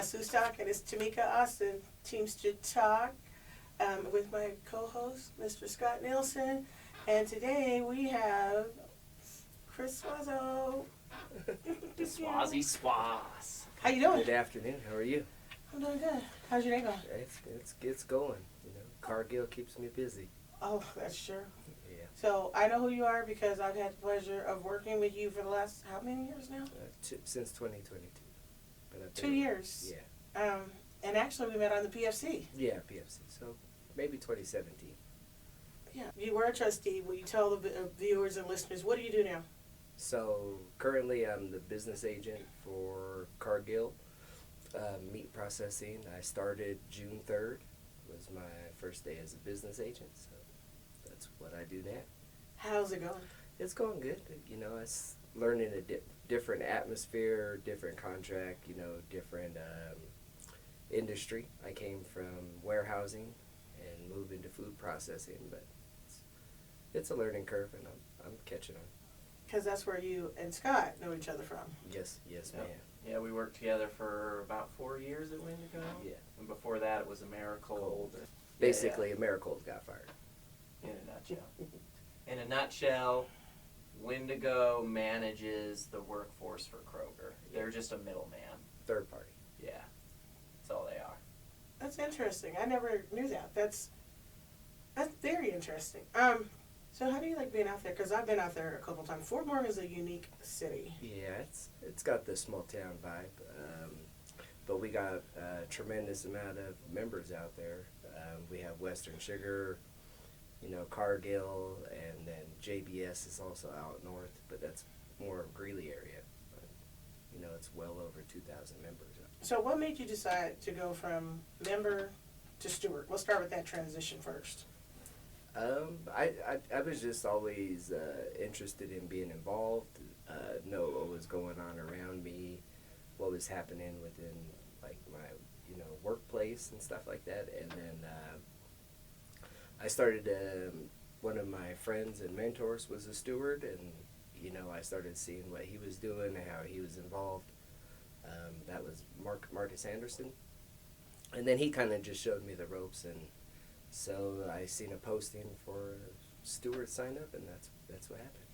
Sustock, and it's Tamika Austin, Teamster Talk, with my co-host, Mr. Scott Nielsen. And today we have Chris Suazo. Swazi Swaz. How you doing? Good afternoon. How are you? I'm doing good. How's your day going? It's going. You know, Cargill keeps me busy. Oh, that's sure. Yeah. So I know who you are because I've had the pleasure of working with you for the last, how many years now? Since 2022. But I've 2 years. Yeah. And actually we met on the PFC. Yeah, PFC. So maybe 2017. Yeah. You were a trustee. Will you tell the viewers and listeners, what do you do now? So currently I'm the business agent for Cargill meat processing. I started June 3rd. Was my first day as a business agent. So that's what I do now. How's it going? It's going good. You know, it's learning a different atmosphere, different contract, you know, different industry. I came from warehousing and moved into food processing, but it's a learning curve, and I'm catching on. Because that's where you and Scott know each other from. Yes, Yep. ma'am. Yeah, we worked together for about 4 years at Windigo. Yeah. And before that, it was Americold. Basically, Americold got fired. In a nutshell. In a nutshell, Windigo manages the workforce for Kroger. They're just a middleman. Third party. Yeah. That's all they are. That's interesting. I never knew that. That's very interesting. So how do you like being out there? Because I've been out there a couple times. Fort Morgan is a unique city. Yeah, it's got the small town vibe, but we got a tremendous amount of members out there. We have Western Sugar, you know, Cargill, and then JBS is also out north, but that's more of Greeley area. But, you know, it's well over 2,000 members. So what made you decide to go from member to steward? Let's start with that transition first. I was just always interested in being involved, know what was going on around me, what was happening within like my workplace and stuff like that. And then I started. One of my friends and mentors was a steward, and I started seeing what he was doing and how he was involved. That was Marcus Anderson, and then he kind of just showed me the ropes, and so I seen a posting for steward sign up, and that's what happened.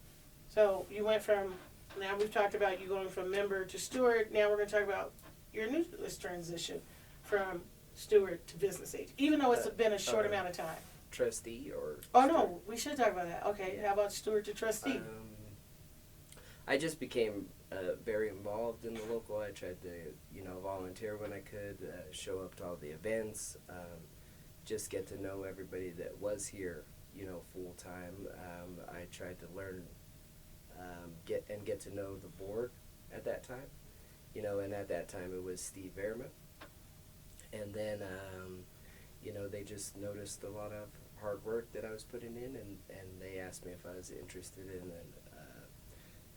So you went from, now we've talked about you going from member to steward. Now we're going to talk about your newest transition from steward to business agent, even though it's been a short amount of time. Trustee or? Oh no, we should talk about that. Okay, how about steward to trustee? I just became very involved in the local. I tried to volunteer when I could, show up to all the events. Just get to know everybody that was here, full time. I tried to learn, get to know the board at that time, and at that time it was Steve Behrman. And then, they just noticed a lot of hard work that I was putting in, and they asked me if I was interested in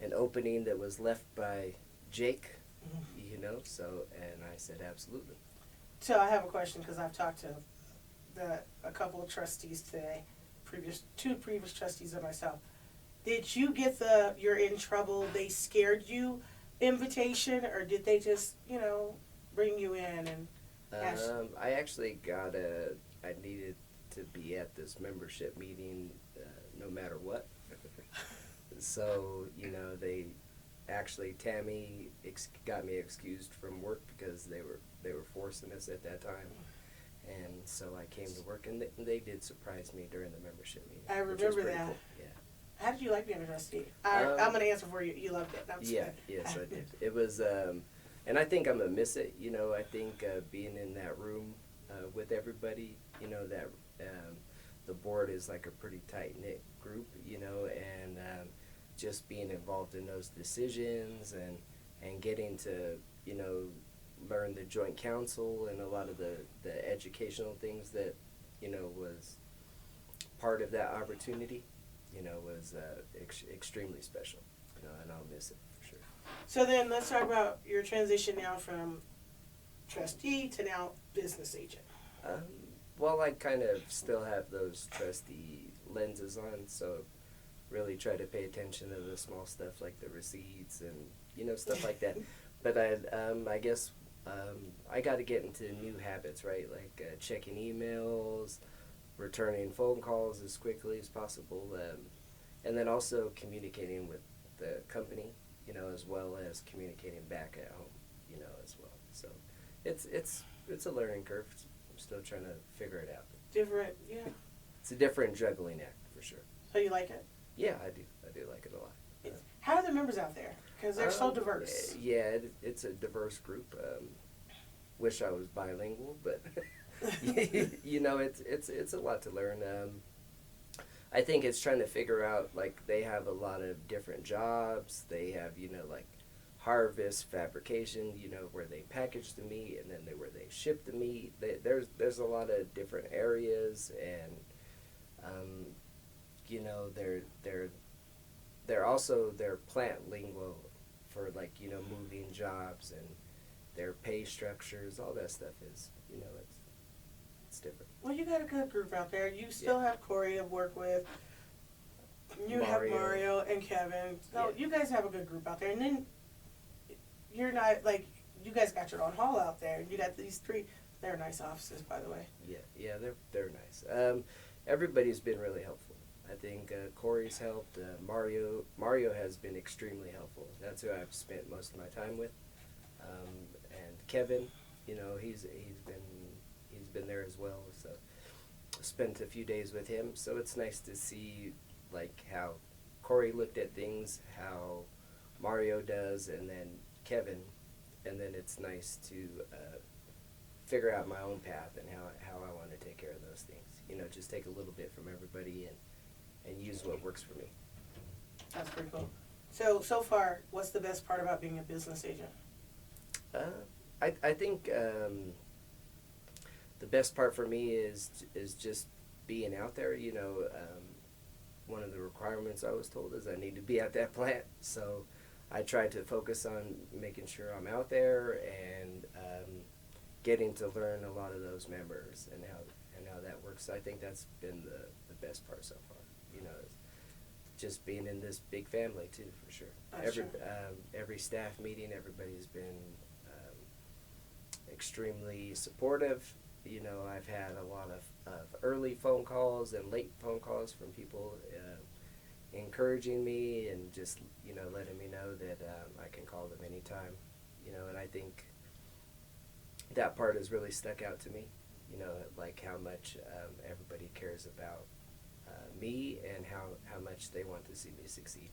an opening that was left by Jake, and I said absolutely. So I have a question because I've talked to a couple of trustees today, two previous trustees and myself. Did you get the "you're in trouble, they scared you" invitation, or did they just bring you in and ask? I actually I needed to be at this membership meeting no matter what. So they actually, Tammy got me excused from work because they were forcing us at that time. And so I came to work, and they did surprise me during the membership meeting. I remember that. Cool. Yeah. How did you like being a trustee? I'm going to answer for you. You loved it. Yes, I did. It was, and I think I'm going to miss it. I think being in that room with everybody, that the board is like a pretty tight-knit group, and just being involved in those decisions and getting to, learn the joint council and a lot of the educational things that, was part of that opportunity, was extremely special, and I'll miss it for sure. So then let's talk about your transition now from trustee to now business agent. Well, I kind of still have those trustee lenses on, so really try to pay attention to the small stuff like the receipts and, stuff like that. But I guess I got to get into new habits, right? Like checking emails, returning phone calls as quickly as possible, and then also communicating with the company, as well as communicating back at home, as well. So it's a learning curve. I'm still trying to figure it out. Different, yeah. It's a different juggling act for sure. So you like it? Yeah, I do. I do like it a lot. How are the members out there? Because they're so diverse. Yeah, it's a diverse group. Wish I was bilingual, but it's a lot to learn. I think it's trying to figure out, like, they have a lot of different jobs. They have like harvest, fabrication, where they package the meat, and then where they ship the meat. There's a lot of different areas, and they're also their plant lingo for, like, moving jobs, and their pay structures. All that stuff is it's different. Well, you got a good group out there. You still have Corey to work with. You have Mario and Kevin. So you guys have a good group out there. And then you're not, like, you guys got your own hall out there. You got these three. They're nice offices, by the way. Yeah, they're nice. Everybody's been really helpful. I think Corey's helped. Mario has been extremely helpful. That's who I've spent most of my time with. And Kevin, he's been there as well. So spent a few days with him. So it's nice to see, like, how Corey looked at things, how Mario does, and then Kevin, and then it's nice to figure out my own path and how I want to take care of those things. Just take a little bit from everybody and use what works for me. That's pretty cool. So far, what's the best part about being a business agent? I think the best part for me is just being out there. One of the requirements I was told is I need to be at that plant. So I try to focus on making sure I'm out there and getting to learn a lot of those members and how that works. I think that's been the best part so far. Just being in this big family too, for sure. Every staff meeting, everybody's been extremely supportive. I've had a lot of early phone calls and late phone calls from people encouraging me and just letting me know that I can call them anytime. And I think that part has really stuck out to me. Like how much everybody cares about me and how much they want to see me succeed.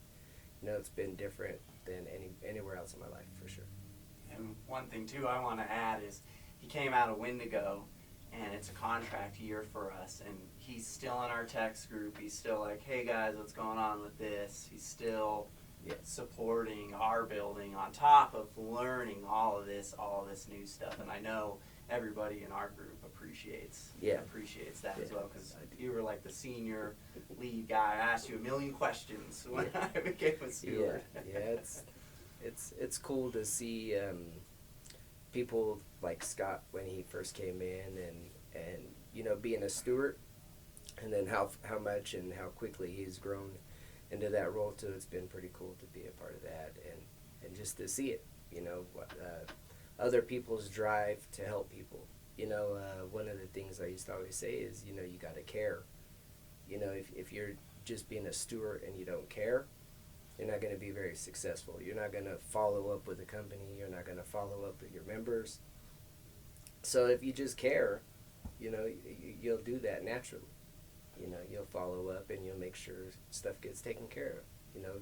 It's been different than anywhere else in my life, for sure. And one thing too I want to add is he came out of Wendigo, and it's a contract year for us, and he's still in our text group. He's still like, hey guys, what's going on with this? He's still supporting our building on top of learning all of this new stuff. And I know everybody in our group appreciates that as well, because you were like the senior lead guy. I asked you a million questions when I became a steward. It's cool to see people like Scott when he first came in, and being a steward, and then how much and how quickly he's grown into that role too. It's been pretty cool to be a part of that, and just to see it, other people's drive to help people. One of the things I used to always say is, you got to care. If you're just being a steward and you don't care, you're not going to be very successful. You're not going to follow up with the company. You're not going to follow up with your members. So if you just care, you'll do that naturally. You'll follow up and you'll make sure stuff gets taken care of.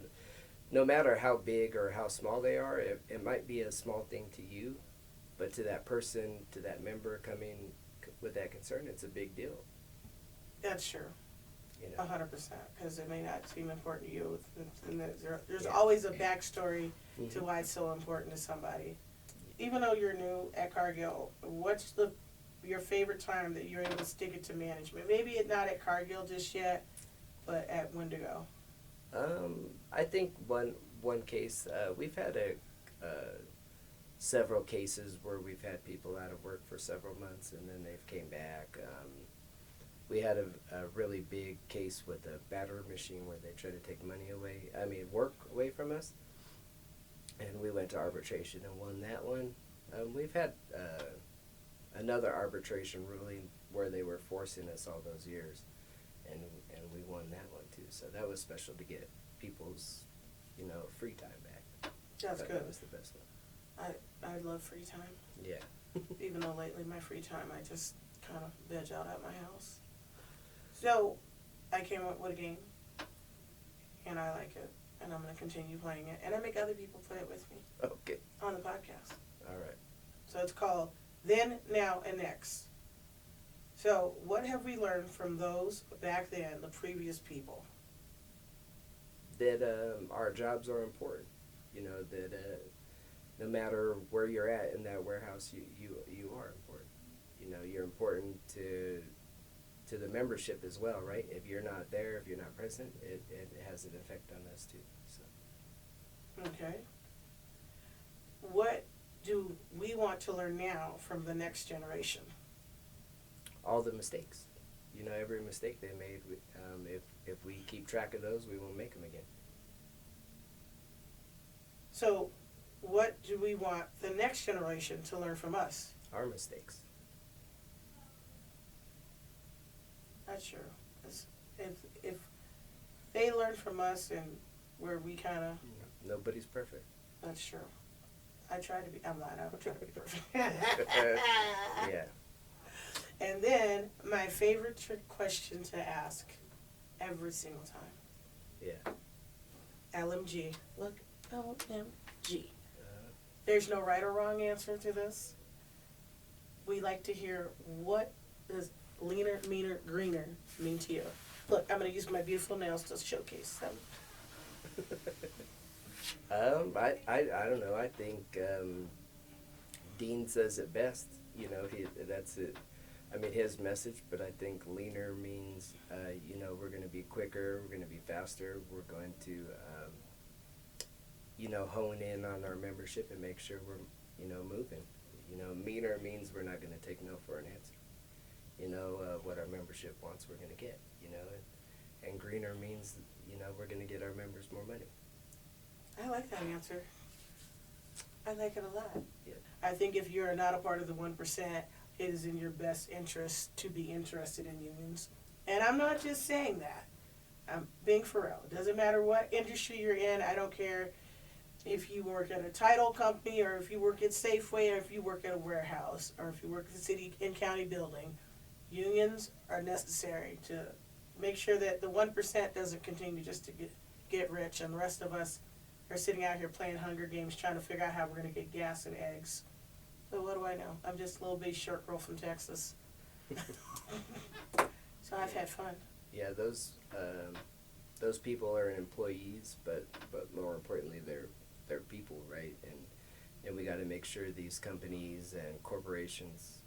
No matter how big or how small they are, it might be a small thing to you, but to that person, to that member coming with that concern, it's a big deal. That's true. 100%, because it may not seem important to you, and there's always a backstory to why it's so important to somebody. Even though you're new at Cargill, what's your favorite time that you're able to stick it to management? Maybe it's not at Cargill just yet, but at Wendigo. I think one case, we've had several cases where we've had people out of work for several months and then they've came back. We had a really big case with a batter machine where they tried to take work away from us. And we went to arbitration and won that one. We've had another arbitration ruling where they were forcing us all those years, and we won that one too. So that was special to get people's, free time back. That's good. That was the best one. I love free time. Yeah. Even though lately my free time, I just kind of veg out at my house. So, I came up with a game, and I like it, and I'm going to continue playing it, and I make other people play it with me. Okay. On the podcast. All right. So it's called Then, Now, and Next. So, what have we learned from those back then, the previous people? That our jobs are important. That no matter where you're at in that warehouse, you are important. You're important to the membership as well, right? If you're not there, if you're not present, it has an effect on us too. So. Okay. What do we want to learn now from the next generation? All the mistakes. Every mistake they made, if we keep track of those, we won't make them again. So, what do we want the next generation to learn from us? Our mistakes. That's true. If they learn from us and where we kind of... Nobody's perfect. That's true. I try to be... I'm not. I don't try to be perfect. Yeah. And then, my favorite trick question to ask every single time. Yeah. LMG. Look, LMG. There's no right or wrong answer to this. We like to hear, what does leaner, meaner, greener mean to you? Look, I'm going to use my beautiful nails to showcase them. I don't know. I think Dean says it best. That's it. I mean, his message, but I think leaner means, we're going to be quicker, we're going to be faster, we're going to, hone in on our membership and make sure we're, moving. Meaner means we're not going to take no for an answer. What our membership wants, we're going to get, and greener means, we're going to get our members more money. I like that answer. I like it a lot. Yeah. I think if you're not a part of the 1%, it is in your best interest to be interested in unions. And I'm not just saying that. I'm being for real. It doesn't matter what industry you're in. I don't care if you work at a title company, or if you work at Safeway, or if you work at a warehouse, or if you work at a city and county building. Unions are necessary to make sure that the 1% doesn't continue just to get rich, and the rest of us are sitting out here playing Hunger Games trying to figure out how we're going to get gas and eggs. So what do I know? I'm just a little bitty short girl from Texas. So I've had fun. Yeah, those people are employees, but more importantly, they're people, right? And we got to make sure these companies and corporations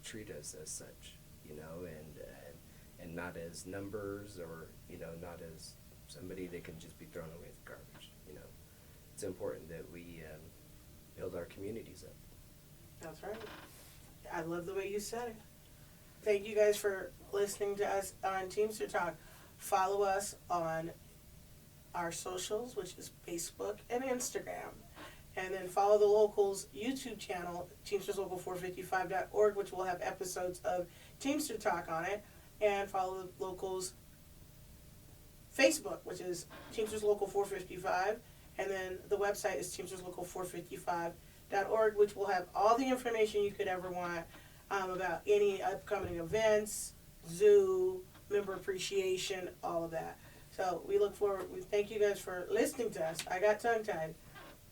treat us as such, and not as numbers, or not as somebody that can just be thrown away with garbage. It's important that we build our communities up. That's right. I love the way you said it. Thank you guys for listening to us on Teamster Talk. Follow us on our socials, which is Facebook and Instagram. And then follow the Local's YouTube channel, Teamsters Local 455.org, which will have episodes of Teamster Talk on it. And follow the Local's Facebook, which is Teamsters Local 455. And then the website is teamsterslocal455.org, which will have all the information you could ever want about any upcoming events, zoo, member appreciation, all of that. So we look forward. We thank you guys for listening to us. I got tongue-tied.